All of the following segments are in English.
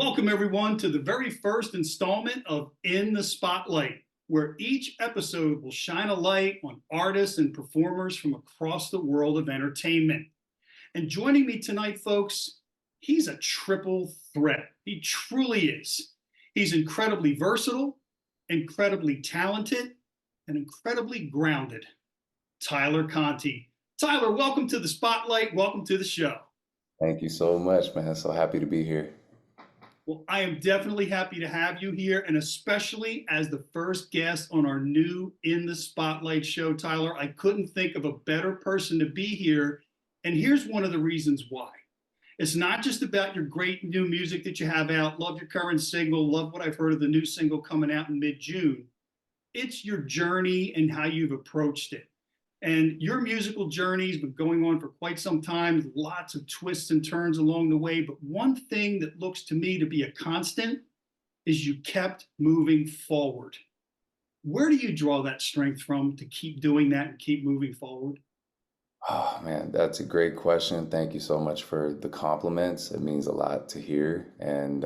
Welcome, everyone, to the very first installment of In the Spotlight, where each episode will shine a light on artists and performers from across the world of entertainment. And joining me tonight, folks, he's a triple threat. He truly is. He's incredibly versatile, incredibly talented, and incredibly grounded. Tyler Conti. Tyler, welcome to the Spotlight. Welcome to the show. Thank you so much, man. So happy to be here. Well, I am definitely happy to have you here, and especially as the first guest on our new In the Spotlight show, Tyler. I couldn't think of a better person to be here, and here's one of the reasons why. It's not just about your great new music that you have out. Love your current single. Love what I've heard of the new single coming out in mid-June. It's your journey and how you've approached it. And your musical journey's been going on for quite some time, lots of twists and turns along the way. But one thing that looks to me to be a constant is you kept moving forward. Where do you draw that strength from to keep doing that and keep moving forward? Oh man, that's a great question. Thank you so much for the compliments. It means a lot to hear. And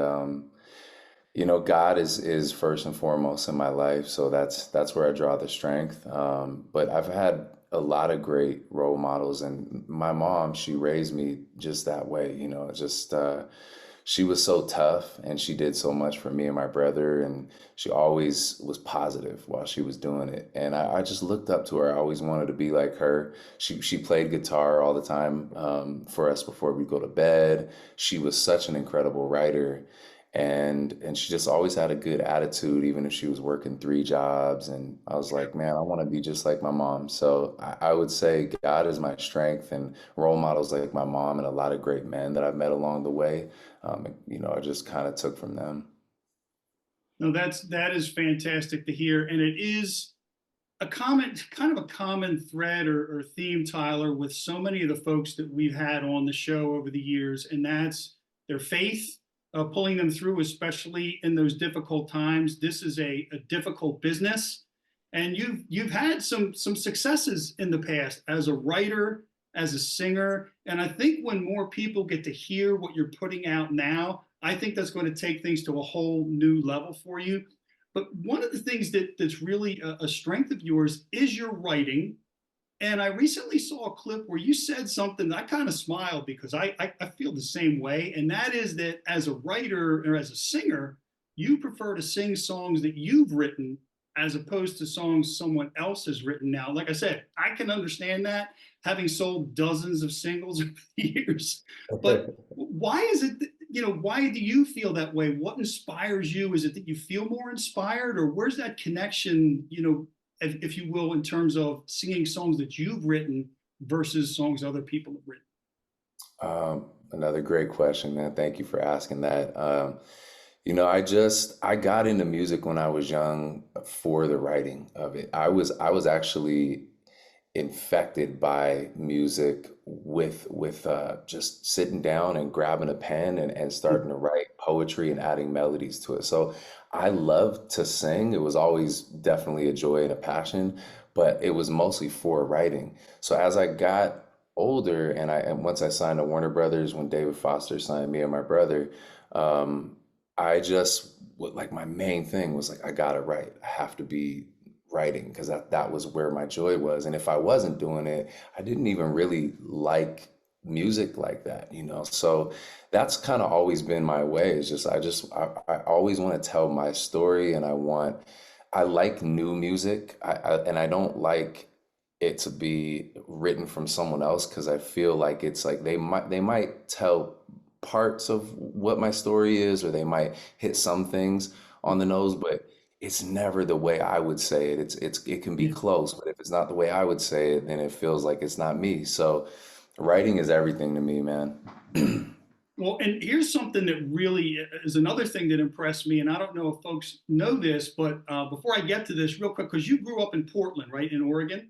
God is first and foremost in my life, so that's where I draw the strength. But I've had a lot of great role models, and my mom, she raised me just that way. She was so tough, and she did so much for me and my brother, and she always was positive while she was doing it. And I just looked up to her. I always wanted to be like her. She played guitar all the time for us before we go to bed. She was such an incredible writer, and she just always had a good attitude, even if she was working three jobs. And I was like, man, I want to be just like my mom. So I would say God is my strength, and role models like my mom and a lot of great men that I've met along the way. I just kind of took from them. No, that is fantastic to hear, and it is a kind of a common thread or theme, Tyler, with so many of the folks that we've had on the show over the years, and that's their faith, pulling them through, especially in those difficult times. This is a difficult business, and you've had some successes in the past as a writer, as a singer, and I think when more people get to hear what you're putting out now, I think that's going to take things to a whole new level for you. But one of the things that's really a strength of yours is your writing. And I recently saw a clip where you said something that I kind of smiled because I feel the same way. And that is that as a writer or as a singer, you prefer to sing songs that you've written as opposed to songs someone else has written. Now, like I said, I can understand that, having sold dozens of singles over the years. But why is it, why do you feel that way? What inspires you? Is it that you feel more inspired, or where's that connection, if you will, in terms of singing songs that you've written versus songs other people have written? Another great question, man. Thank you for asking that. I got into music when I was young for the writing of it. I was actually infected by music with just sitting down and grabbing a pen and starting to write poetry and adding melodies to it. So I love to sing. It was always definitely a joy and a passion, but it was mostly for writing. So as I got older and once I signed to Warner Brothers, when David Foster signed me and my brother, I just like my main thing was like I gotta write. I have to be writing because that was where my joy was. And if I wasn't doing it, I didn't even really like music like that. So that's kind of always been my way. It's just I always want to tell my story, and I like new music. And I don't like it to be written from someone else because I feel like it's like they might tell parts of what my story is, or they might hit some things on the nose, but it's never the way I would say it. It can be Yeah. close, but if it's not the way I would say it, then it feels like it's not me. So writing is everything to me, man. Well, and here's something that really is another thing that impressed me. And I don't know if folks know this, but before I get to this, real quick, because you grew up in Portland, right, in Oregon?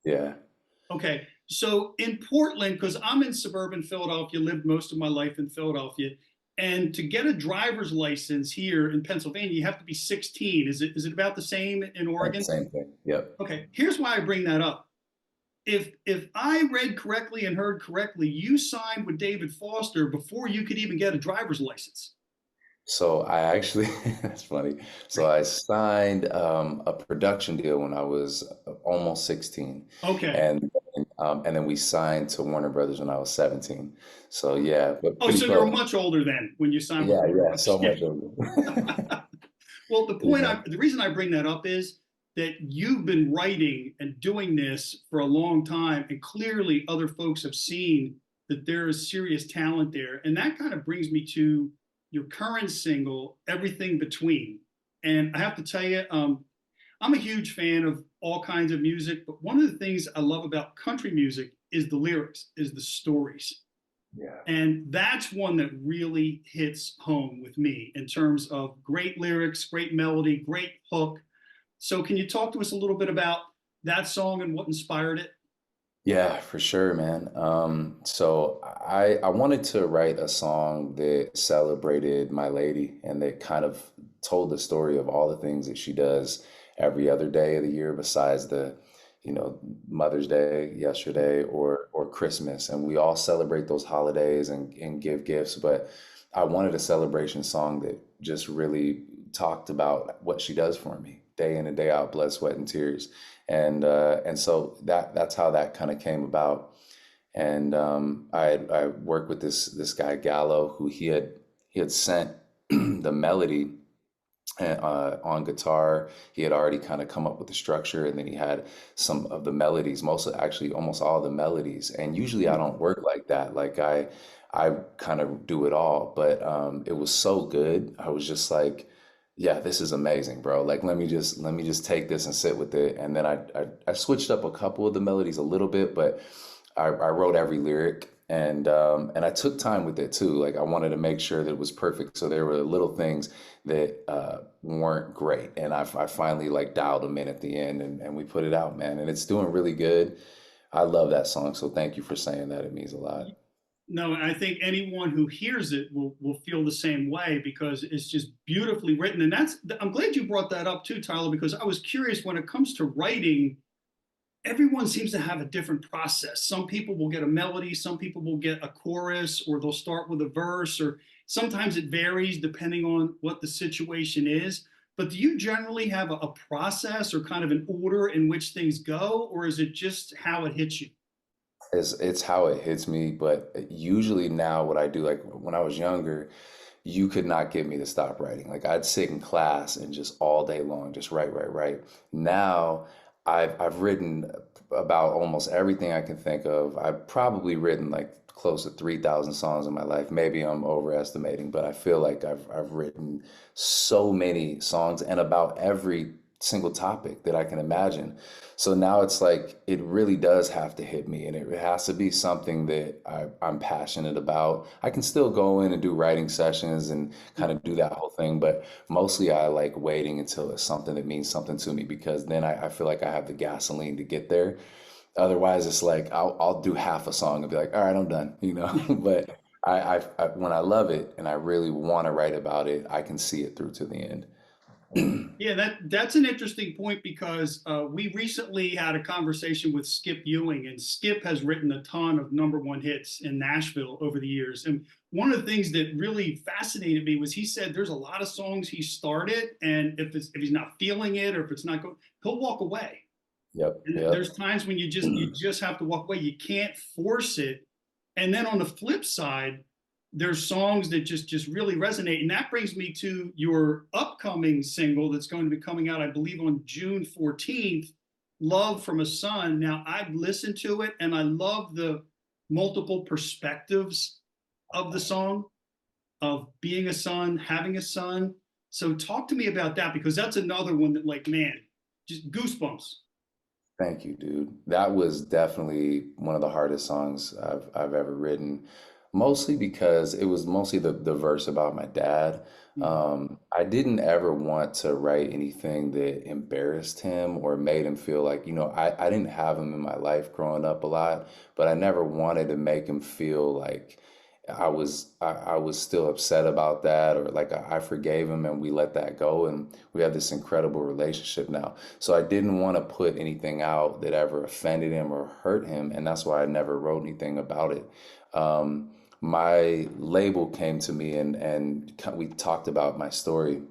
Yeah. Okay. So in Portland, because I'm in suburban Philadelphia, lived most of my life in Philadelphia. And to get a driver's license here in Pennsylvania, you have to be 16. Is it about the same in Oregon? Same thing. Yep. Okay. Here's why I bring that up. If I read correctly and heard correctly, you signed with David Foster before you could even get a driver's license. So I actually, that's funny. So I signed a production deal when I was almost 16, Okay. and then we signed to Warner Brothers when I was 17. So yeah, but Oh, pretty so you're close. much older then when you signed with Yeah, Warner yeah, Brothers. so Yeah. much older. Well, Yeah, the reason I bring that up is that you've been writing and doing this for a long time, and clearly other folks have seen that there is serious talent there. And that kind of brings me to your current single, Everything Between. And I have to tell you, I'm a huge fan of all kinds of music, but one of the things I love about country music is the lyrics, is the stories. yeah. And that's one that really hits home with me in terms of great lyrics, great melody, great hook. So, can you talk to us a little bit about that song and what inspired it? Yeah, for sure, man. So I wanted to write a song that celebrated my lady and that kind of told the story of all the things that she does every other day of the year besides the, Mother's Day yesterday or Christmas. And we all celebrate those holidays and give gifts, but I wanted a celebration song that just really talked about what she does for me day in and day out, blood, sweat, and tears. And so that's how that kind of came about. And I worked with this guy Gallo, who he had sent the melody on guitar. He had already kind of come up with the structure, and then he had some of the melodies, most actually almost all the melodies. And usually I don't work like that. Like I kind of do it all, but it was so good. I was just like, yeah, this is amazing, bro. Like let me just take this and sit with it. And then I switched up a couple of the melodies a little bit, but I wrote every lyric, and I took time with it too. Like I wanted to make sure that it was perfect. So there were little things that weren't great, and I finally like dialed them in at the end, and we put it out, man. And it's doing really good. I love that song, so thank you for saying that. It means a lot. No, I think anyone who hears it will feel the same way because it's just beautifully written. And I'm glad you brought that up too, Tyler, because I was curious when it comes to writing, everyone seems to have a different process. Some people will get a melody, some people will get a chorus, or they'll start with a verse, or sometimes it varies depending on what the situation is. But do you generally have a process or kind of an order in which things go, or is it just how it hits you? It's how it hits me, but usually now what I do, like when I was younger, you could not get me to stop writing. Like I'd sit in class and just all day long, just write, write, write. Now I've written about almost everything I can think of. I've probably written like close to 3,000 songs in my life. Maybe I'm overestimating, but I feel like I've written so many songs and about every single topic that I can imagine. So now it's like it really does have to hit me, and it has to be something that I'm passionate about. I can still go in and do writing sessions and kind of do that whole thing, but mostly I like waiting until it's something that means something to me because then I feel like I have the gasoline to get there. Otherwise, it's like I'll do half a song and be like, all right, I'm done, But when I love it and I really want to write about it, I can see it through to the end. Yeah, that's an interesting point because we recently had a conversation with Skip Ewing, and Skip has written a ton of number one hits in Nashville over the years. And one of the things that really fascinated me was he said there's a lot of songs he started, and if he's not feeling it or if it's not going, he'll walk away. Yep, And yep. there's times when you just have to walk away. You can't force it. And then on the flip side, there's songs that just really resonate. And that brings me to your upcoming single that's going to be coming out, I believe, on June 14th, Love from a Son. Now, I've listened to it and I love the multiple perspectives of the song, of being a son, having a son. So talk to me about that because that's another one that, like, man, just goosebumps. Thank you, dude. That was definitely one of the hardest songs I've ever written, mostly because it was mostly the verse about my dad. Mhm. I didn't ever want to write anything that embarrassed him or made him feel like, I didn't have him in my life growing up a lot, but I never wanted to make him feel like I was still upset about that or like I forgave him and we let that go and we have this incredible relationship now. So I didn't want to put anything out that ever offended him or hurt him, and that's why I never wrote anything about it. my label came to me and we talked about my story,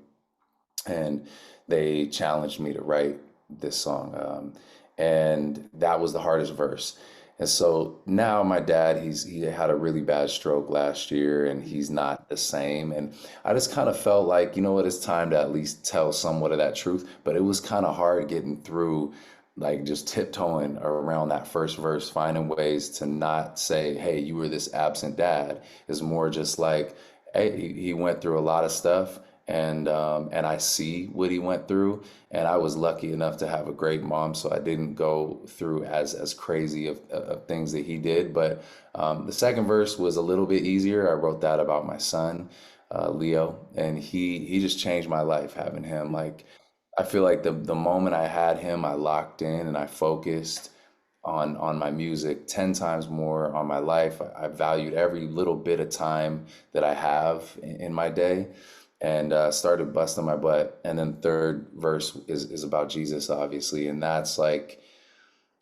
and they challenged me to write this song. And that was the hardest verse. And so now my dad, he had a really bad stroke last year, and he's not the same. And I just kind of felt like, you know what, it's time to at least tell somewhat of that truth. But it was kind of hard getting through, like just tiptoeing around that first verse, finding ways to not say, hey, you were this absent dad. Is more just like, hey, he went through a lot of stuff, and I see what he went through, and I was lucky enough to have a great mom, so I didn't go through as crazy of things that he did. But the second verse was a little bit easier. I wrote that about my son, Leo, and he just changed my life having him. Like, I feel like the moment I had him, I locked in and I focused on my music 10 times more on my life. I valued every little bit of time that I have in my day, and started busting my butt. And then third verse is about Jesus, obviously. And that's like,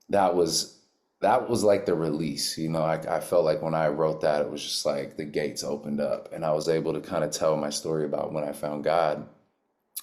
that was that was like the release. I felt like when I wrote that, it was just like the gates opened up, and I was able to kind of tell my story about when I found God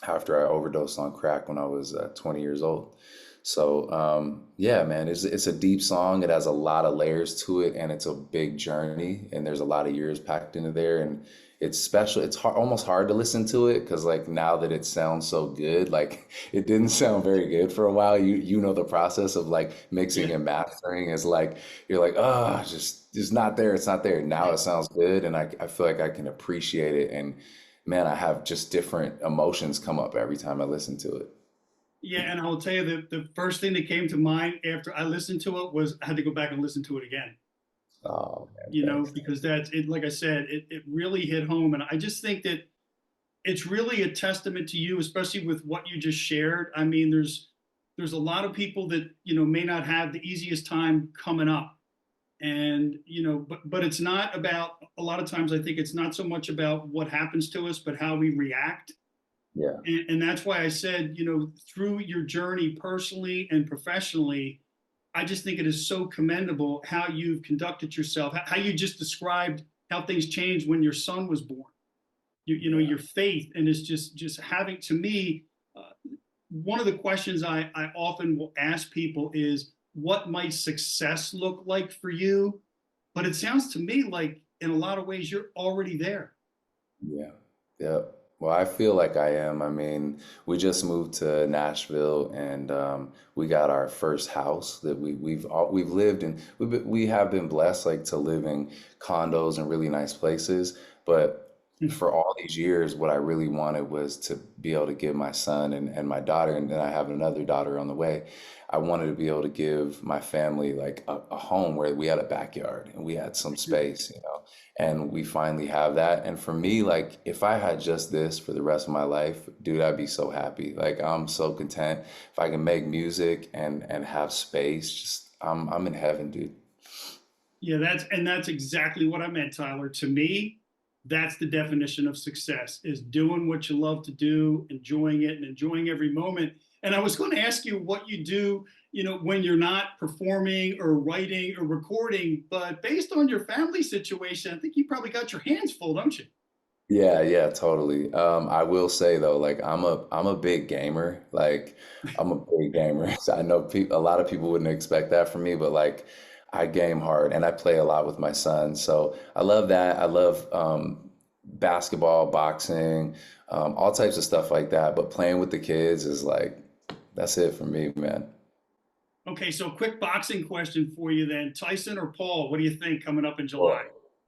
after I overdosed on crack when I was 20 years old. So yeah, man, it's a deep song. It has a lot of layers to it, and it's a big journey, and there's a lot of years packed into there, and it's special. It's almost hard to listen to it because like now that it sounds so good, like it didn't sound very good for a while. You know the process of like mixing Yeah. and mastering is like you're like, oh, just not there. It's not there. Now it sounds good, and I feel like I can appreciate it, and man, I have just different emotions come up every time I listen to it. Yeah, and I'll tell you the first thing that came to mind after I listened to it was I had to go back and listen to it again. Oh man, You know, thanks. because that's it. Like I said, it really hit home, and I just think that it's really a testament to you, especially with what you just shared. I mean, there's a lot of people that may not have the easiest time coming up, and but it's not about a lot of times. I think it's not so much about what happens to us, but how we react. Yeah, And that's why I said, through your journey personally and professionally, I just think it is so commendable how you've conducted yourself, how you just described how things changed when your son was born. yeah, Your faith, and it's just having to me. One of the questions I often will ask people is, what might success look like for you? But it sounds to me like in a lot of ways you're already there. yeah, yeah. Well, I feel like I am. I mean, we just moved to Nashville, and we got our first house that we've lived in. We have been blessed like to live in condos and really nice places, but for all these years, what I really wanted was to be able to give my son and my daughter, and then I have another daughter on the way. I wanted to be able to give my family like a home where we had a backyard and we had some space, and we finally have that. And for me, like if I had just this for the rest of my life, dude, I'd be so happy. Like I'm so content if I can make music and have space. Just I'm in heaven, dude. Yeah, that's exactly what I meant, Tyler. To me, that's the definition of success is doing what you love to do, enjoying it and enjoying every moment. And I was going to ask you what you do, when you're not performing or writing or recording, but based on your family situation, I think you probably got your hands full, don't you? Yeah, yeah, totally. I will say though, like I'm a big gamer. Like I'm a big gamer. So I know a lot of people wouldn't expect that from me, but like I game hard and I play a lot with my son. So I love that. I love basketball, boxing, all types of stuff like that. But playing with the kids is like that's it for me, man. Okay, so quick boxing question for you then. Tyson or Paul, what do you think coming up in July?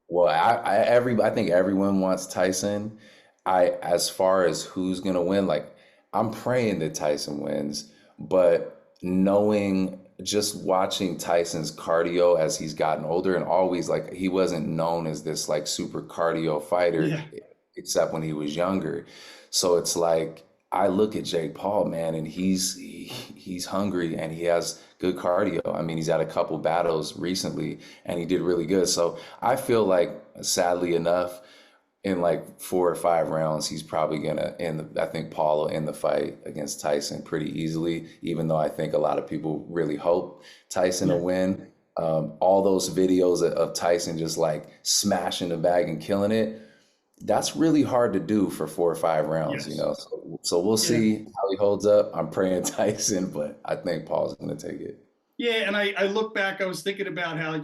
Well, well, I think everyone wants Tyson. As far as who's gonna win, like I'm praying that Tyson wins, but knowing just watching Tyson's cardio as he's gotten older, and always like he wasn't known as this like super cardio fighter Yeah. except when he was younger. So it's like I look at Jake Paul, man, and he's hungry and he has good cardio. I mean, he's had a couple battles recently and he did really good. So I feel like, sadly enough, in like 4 or 5 rounds, he's probably gonna end. I think Paul will end the fight against Tyson pretty easily, even though I think a lot of people really hope Tyson will Yeah. win. All those videos of Tyson just like smashing the bag and killing it. That's really hard to do for 4 or 5 rounds, you Yes. know. So we'll Yeah. see how he holds up. I'm praying Tyson, but I think Paul's going to take it. Yeah, and I look back, I was thinking about how,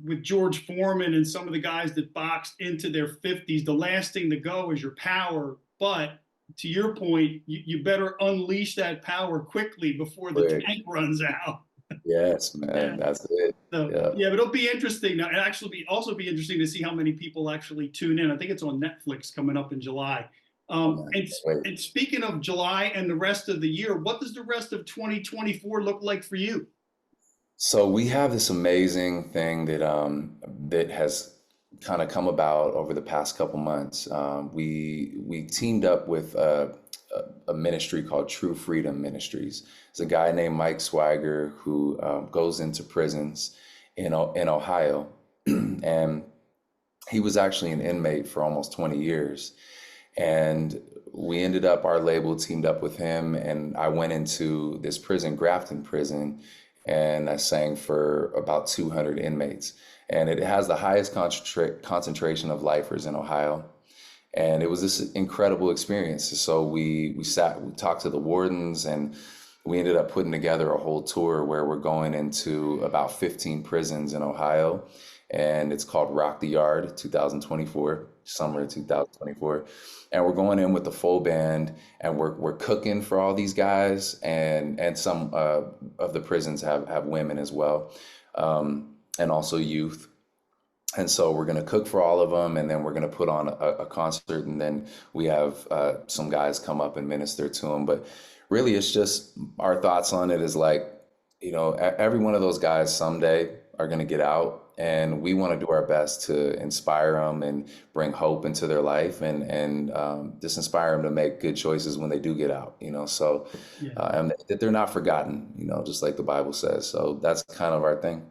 with George Foreman and some of the guys that boxed into their 50s, the last thing to go is your power. But to your point, you better unleash that power quickly before the Quick. tank runs out. Yes, Yeah. man. That's it. So Yeah. yeah, but it'll be interesting. Now, it'll actually also be interesting to see how many people actually tune in. I think it's on Netflix coming up in July. Oh, man. And Wait. and speaking of July and the rest of the year, what does the rest of 2024 look like for you? So we have this amazing thing that has kind of come about over the past couple months. We teamed up with a ministry called True Freedom Ministries. It's a guy named Mike Swagger who goes into prisons in Ohio, and he was actually an inmate for almost 20 years. And we ended up, our label teamed up with him, and I went into this prison, Grafton Prison, and I sang for about 200 inmates. And it has the highest concentration of lifers in Ohio. And it was this incredible experience. So we talked to the wardens, and we ended up putting together a whole tour where we're going into about 15 prisons in Ohio. And it's called Rock the Yard 2024, summer 2024. And we're going in with the full band, and we're cooking for all these guys, and some of the prisons have women as well, and also youth. And so we're going to cook for all of them, and then we're going to put on a concert, and then we have some guys come up and minister to them. But really, it's just our thoughts on it is like, every one of those guys someday are going to get out, and we want to do our best to inspire them and bring hope into their life, and just inspire them to make good choices when they do get out, so Yeah. And that they're not forgotten, just like the Bible says. So that's kind of our thing.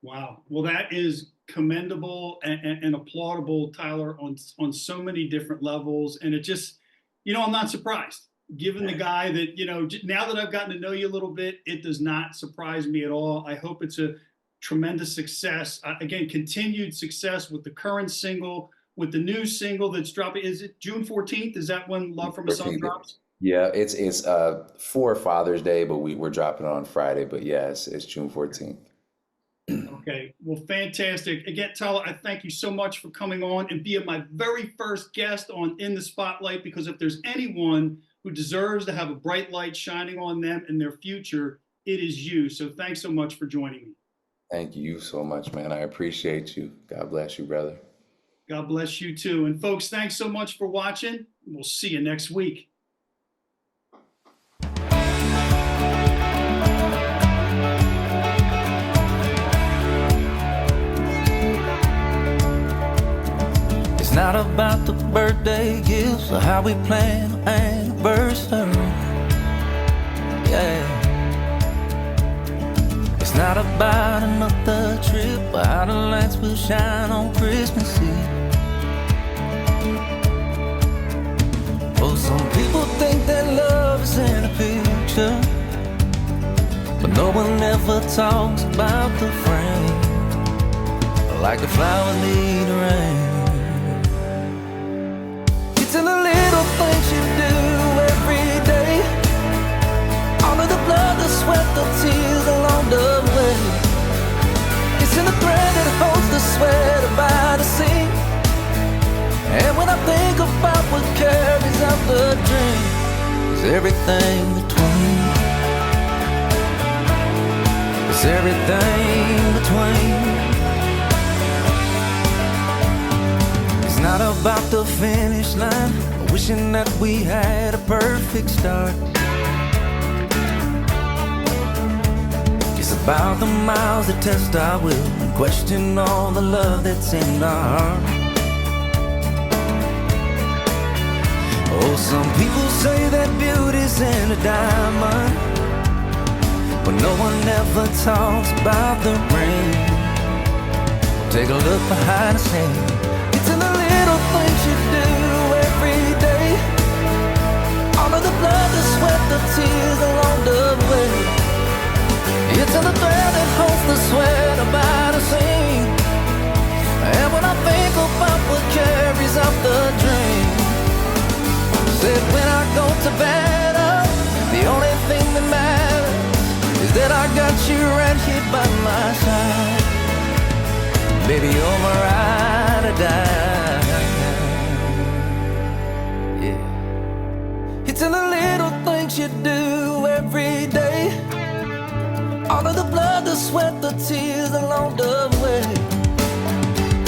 Wow. Well, that is commendable and applaudable, Tyler, on so many different levels. And it just, I'm not surprised. Given the guy that, now that I've gotten to know you a little bit, it does not surprise me at all. I hope it's a tremendous success. Again, continued success with the current single, with the new single that's dropping. Is it June 14th? Is that when Love from a Son drops? Yeah, it's for Father's Day, but we're dropping it on Friday. But yes, it's June 14th. Okay, well, fantastic. Again, Tyler, I thank you so much for coming on and being my very first guest on In the Spotlight, because if there's anyone who deserves to have a bright light shining on them in their future, it is you. So thanks so much for joining me. Thank you so much, man. I appreciate you. God bless you, brother. God bless you too. And folks, thanks so much for watching. We'll see you next week. It's not about the birthday gifts or how we plan our anniversary. Yeah. It's not about another trip or how the lights will shine on Christmas Eve. Oh, some people think that love is in a picture, but no one ever talks about the frame, like the flowers need rain. It's in the little things you do every day, all of the blood, the sweat, the tears along the way. It's in the thread that holds the sweater by the seam, and when I think about what carries out the dream, it's everything between. It's everything between. It's not about the finish line, wishing that we had a perfect start. It's about the miles that test our will and question all the love that's in our heart. Oh, some people say that beauty's in a diamond, but no one ever talks about the rain. Take a look behind the scenes. It's in the little things you do every day, all of the blood, the sweat, the tears along the way. It's in the thread that holds the sweat got you right here by my side. Baby, you're my ride or die. Yeah. It's in the little things you do every day. All of the blood, the sweat, the tears along the way.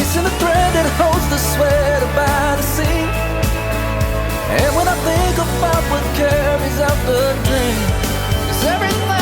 It's in the thread that holds the sweater by the seam. And when I think about what carries out the dream, it's everything